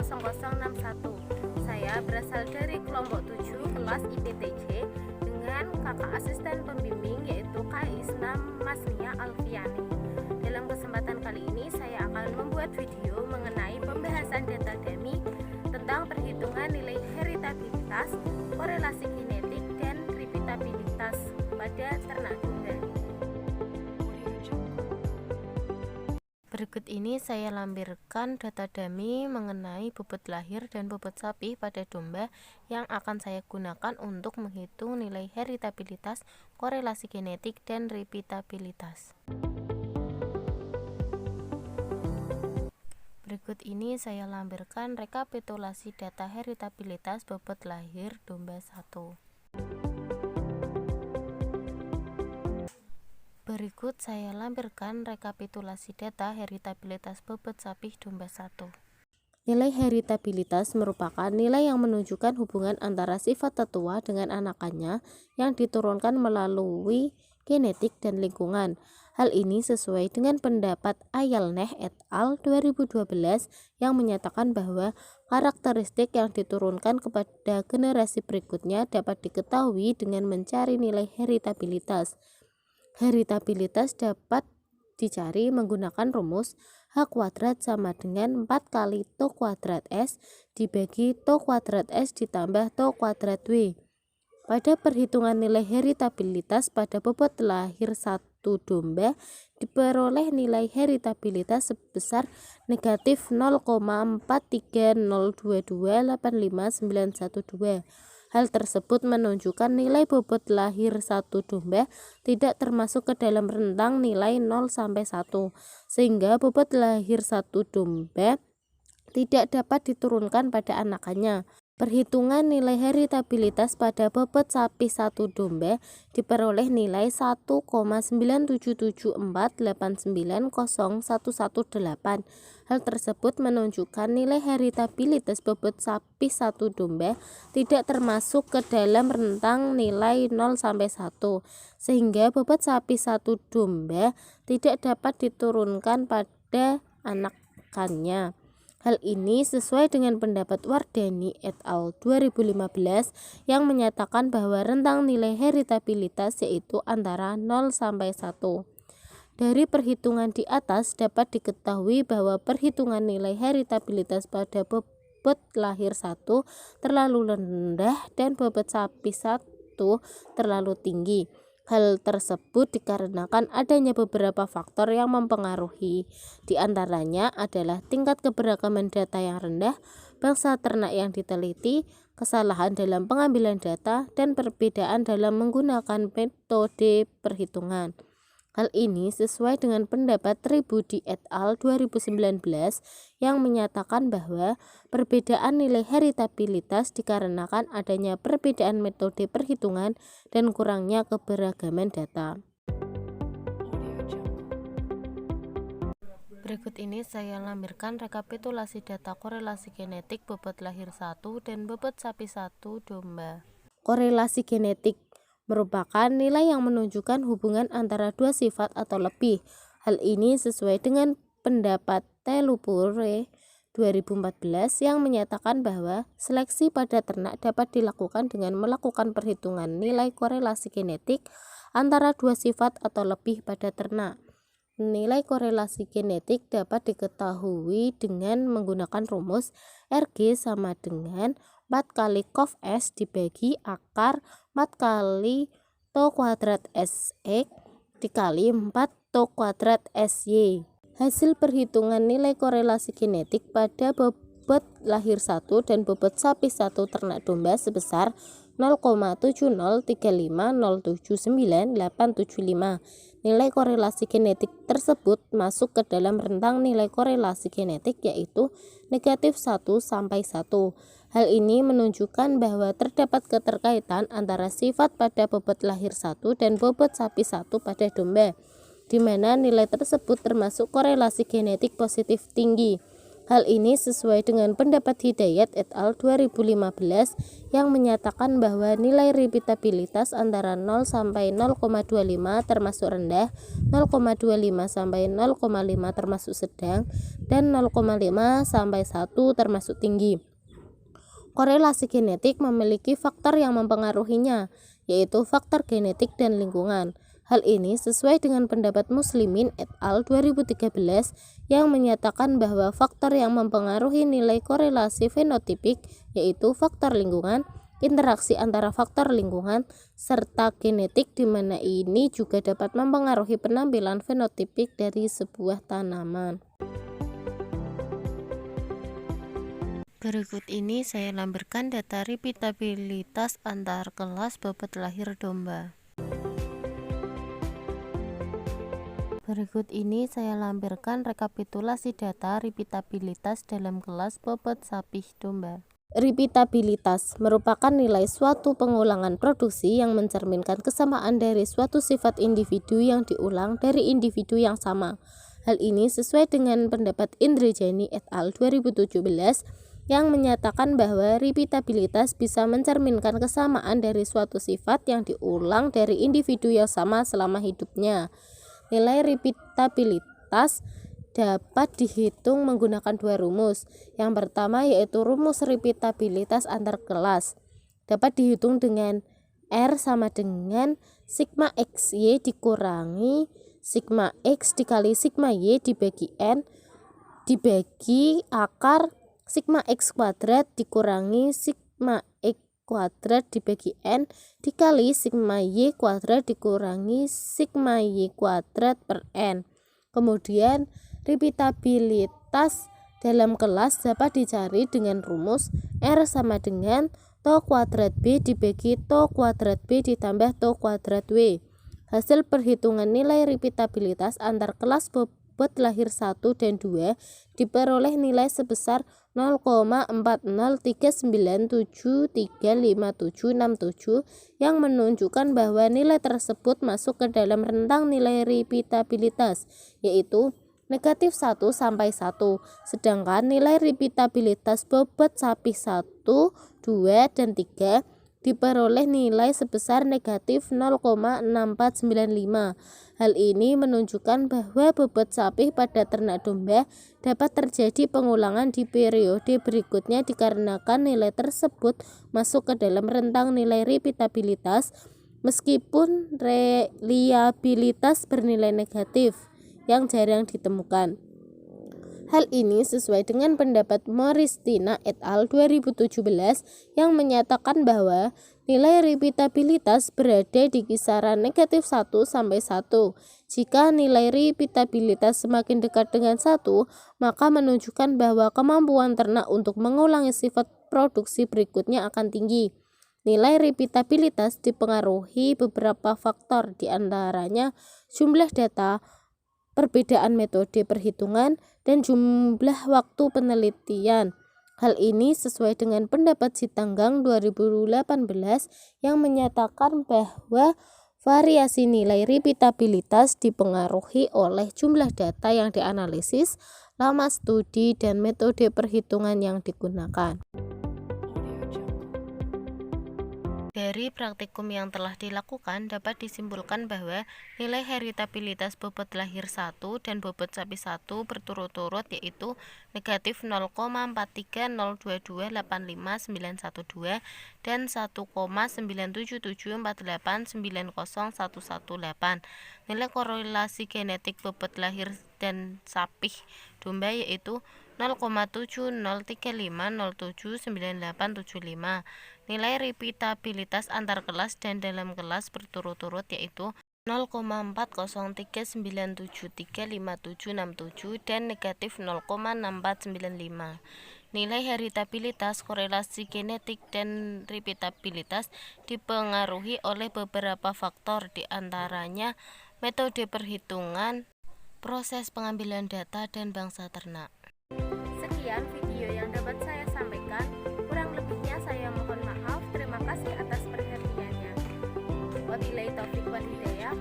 0061. Saya berasal dari kelompok 7 kelas IPTJ dengan kakak asisten pembimbing yaitu Kak Isna Masnia Alfiani. Dalam kesempatan kali ini saya akan membuat video mengenai pembahasan data dummy tentang perhitungan nilai heritabilitas, korelasi genetik, dan repeatabilitas pada ternak domba. Berikut ini saya lampirkan data dummy mengenai bobot lahir dan bobot sapi pada domba yang akan saya gunakan untuk menghitung nilai heritabilitas, korelasi genetik, dan repeatabilitas. Berikut ini saya lampirkan rekapitulasi data heritabilitas bobot lahir domba 1. Berikut saya lampirkan rekapitulasi data heritabilitas bobot sapi domba 1. Nilai heritabilitas merupakan nilai yang menunjukkan hubungan antara sifat tetua dengan anakannya yang diturunkan melalui genetik dan lingkungan. Hal ini sesuai dengan pendapat Ayalneh et al. 2012 yang menyatakan bahwa karakteristik yang diturunkan kepada generasi berikutnya dapat diketahui dengan mencari nilai heritabilitas. Heritabilitas dapat dicari menggunakan rumus H kuadrat sama dengan 4 kali to kuadrat S dibagi to kuadrat S ditambah to kuadrat W. Pada perhitungan nilai heritabilitas pada bobot lahir satu domba diperoleh nilai heritabilitas sebesar negatif 0,43022859112. Hal tersebut menunjukkan nilai bobot lahir satu domba tidak termasuk ke dalam rentang nilai 0 sampai 1, sehingga bobot lahir satu domba tidak dapat diturunkan pada anakannya. Perhitungan nilai heritabilitas pada bobot sapi satu domba diperoleh nilai 1,97748901118. Hal tersebut menunjukkan nilai heritabilitas bobot sapi satu domba tidak termasuk ke dalam rentang nilai 0 sampai 1, sehingga bobot sapi satu domba tidak dapat diturunkan pada anakannya. Hal ini sesuai dengan pendapat Wardani et al. 2015 yang menyatakan bahwa rentang nilai heritabilitas yaitu antara 0 sampai 1. Dari perhitungan di atas dapat diketahui bahwa perhitungan nilai heritabilitas pada bobot lahir 1 terlalu rendah dan bobot sapi 1 terlalu tinggi. Hal tersebut dikarenakan adanya beberapa faktor yang mempengaruhi. Di antaranya adalah tingkat keberagaman data yang rendah, bangsa ternak yang diteliti, kesalahan dalam pengambilan data, dan perbedaan dalam menggunakan metode perhitungan. Hal ini sesuai dengan pendapat Tribudi et al. 2019 yang menyatakan bahwa perbedaan nilai heritabilitas dikarenakan adanya perbedaan metode perhitungan dan kurangnya keberagaman data. Berikut ini saya lampirkan rekapitulasi data korelasi genetik bobot lahir 1 dan bobot sapi 1 domba. Korelasi genetik merupakan nilai yang menunjukkan hubungan antara dua sifat atau lebih. Hal ini sesuai dengan pendapat Telupure 2014 yang menyatakan bahwa seleksi pada ternak dapat dilakukan dengan melakukan perhitungan nilai korelasi genetik antara dua sifat atau lebih pada ternak. Nilai korelasi genetik dapat diketahui dengan menggunakan rumus RG sama dengan 4 kali cof S dibagi akar 4 kali to kuadrat SX dikali 4 to kuadrat SY. Hasil perhitungan nilai korelasi genetik pada bobot lahir 1 dan bobot sapi 1 ternak domba sebesar 0,7035079,875. Nilai korelasi genetik tersebut masuk ke dalam rentang nilai korelasi genetik yaitu negatif 1 sampai 1. Hal ini menunjukkan bahwa terdapat keterkaitan antara sifat pada bobot lahir 1 dan bobot sapi 1 pada domba, di mana nilai tersebut termasuk korelasi genetik positif tinggi. Hal ini sesuai dengan pendapat Hidayat et al. 2015 yang menyatakan bahwa nilai repeatabilitas antara 0 sampai 0,25 termasuk rendah, 0,25 sampai 0,5 termasuk sedang, dan 0,5 sampai 1 termasuk tinggi. Korelasi genetik memiliki faktor yang mempengaruhinya, yaitu faktor genetik dan lingkungan. Hal ini sesuai dengan pendapat Muslimin et al. 2013 yang menyatakan bahwa faktor yang mempengaruhi nilai korelasi fenotipik yaitu faktor lingkungan, interaksi antara faktor lingkungan, serta genetik, di mana ini juga dapat mempengaruhi penampilan fenotipik dari sebuah tanaman. Berikut ini saya lampirkan data repeatabilitas antar kelas bobot lahir domba. Berikut ini saya lampirkan rekapitulasi data repeatabilitas dalam kelas bobot sapi domba. Repeatabilitas merupakan nilai suatu pengulangan produksi yang mencerminkan kesamaan dari suatu sifat individu yang diulang dari individu yang sama. Hal ini sesuai dengan pendapat Indrejani et al. 2017 yang menyatakan bahwa repeatabilitas bisa mencerminkan kesamaan dari suatu sifat yang diulang dari individu yang sama selama hidupnya. Nilai repeatabilitas dapat dihitung menggunakan dua rumus. Yang pertama yaitu rumus repeatabilitas antar kelas. Dapat dihitung dengan R sama dengan sigma XY dikurangi sigma X dikali sigma Y dibagi N dibagi akar sigma X kuadrat dikurangi sigma X kuadrat dibagi N dikali sigma Y kuadrat dikurangi sigma Y kuadrat per N. Kemudian repeatabilitas dalam kelas dapat dicari dengan rumus R sama dengan to kuadrat B dibagi to kuadrat B ditambah to kuadrat W. Hasil perhitungan nilai repeatabilitas antar kelas bobot lahir 1 dan 2 diperoleh nilai sebesar 0,40397357767 yang menunjukkan bahwa nilai tersebut masuk ke dalam rentang nilai repeatabilitas, yaitu negatif 1 sampai 1, sedangkan nilai repeatabilitas bobot sapi 1, 2, dan 3 diperoleh nilai sebesar negatif 0,6495. Hal ini menunjukkan bahwa bobot sapi pada ternak domba dapat terjadi pengulangan di periode berikutnya dikarenakan nilai tersebut masuk ke dalam rentang nilai repeatabilitas meskipun reliabilitas bernilai negatif yang jarang ditemukan. Hal ini sesuai dengan pendapat Moristina et al. 2017 yang menyatakan bahwa nilai repeatabilitas berada di kisaran negatif 1 sampai 1. Jika nilai repeatabilitas semakin dekat dengan 1, maka menunjukkan bahwa kemampuan ternak untuk mengulangi sifat produksi berikutnya akan tinggi. Nilai repeatabilitas dipengaruhi beberapa faktor, diantaranya jumlah data, perbedaan metode perhitungan, dan jumlah waktu penelitian. Hal ini sesuai dengan pendapat Sitanggang 2018 yang menyatakan bahwa variasi nilai repeatabilitas dipengaruhi oleh jumlah data yang dianalisis, lama studi, dan metode perhitungan yang digunakan. Dari praktikum yang telah dilakukan dapat disimpulkan bahwa nilai heritabilitas bobot lahir 1 dan bobot sapi 1 berturut-turut yaitu negatif 0,43022859112 dan 1,97748901118. Nilai korelasi genetik bobot lahir dan sapi domba yaitu 0,7035079875. Nilai repeatabilitas antar kelas dan dalam kelas berturut-turut yaitu 0,4039735767 dan negatif 0,6495. Nilai heritabilitas, korelasi genetik, dan repeatabilitas dipengaruhi oleh beberapa faktor, diantaranya metode perhitungan, proses pengambilan data, dan bangsa ternak. Sekian video yang dapat saya sampaikan. Kurang lebihnya saya mohon maaf. Terima kasih atas perhatiannya. Wabillahi taufiq wal hidayah.